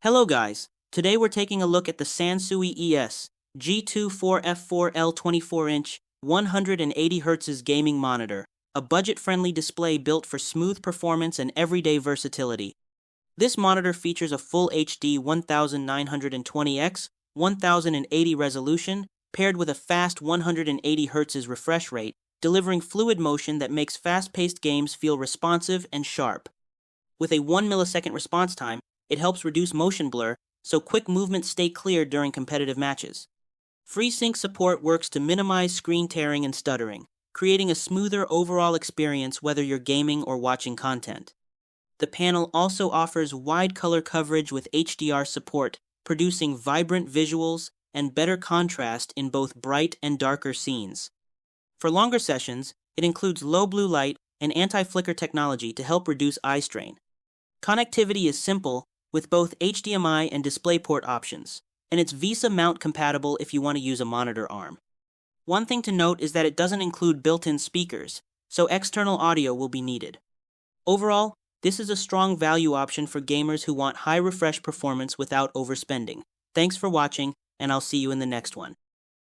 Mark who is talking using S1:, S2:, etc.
S1: Hello guys, today we're taking a look at the SANSUI ES-G24F4L 24-inch, 180Hz gaming monitor, a budget-friendly display built for smooth performance and everyday versatility. This monitor features a full HD 1920x 1080 resolution, paired with a fast 180Hz refresh rate, delivering fluid motion that makes fast-paced games feel responsive and sharp. With a 1 millisecond response time, it helps reduce motion blur, so quick movements stay clear during competitive matches. FreeSync support works to minimize screen tearing and stuttering, creating a smoother overall experience whether you're gaming or watching content. The panel also offers wide color coverage with HDR support, producing vibrant visuals and better contrast in both bright and darker scenes. For longer sessions, it includes low blue light and anti-flicker technology to help reduce eye strain. Connectivity is simple, with both HDMI and DisplayPort options, and it's VESA mount compatible if you want to use a monitor arm. One thing to note is that it doesn't include built-in speakers, so external audio will be needed. Overall, this is a strong value option for gamers who want high refresh performance without overspending. Thanks for watching, and I'll see you in the next one.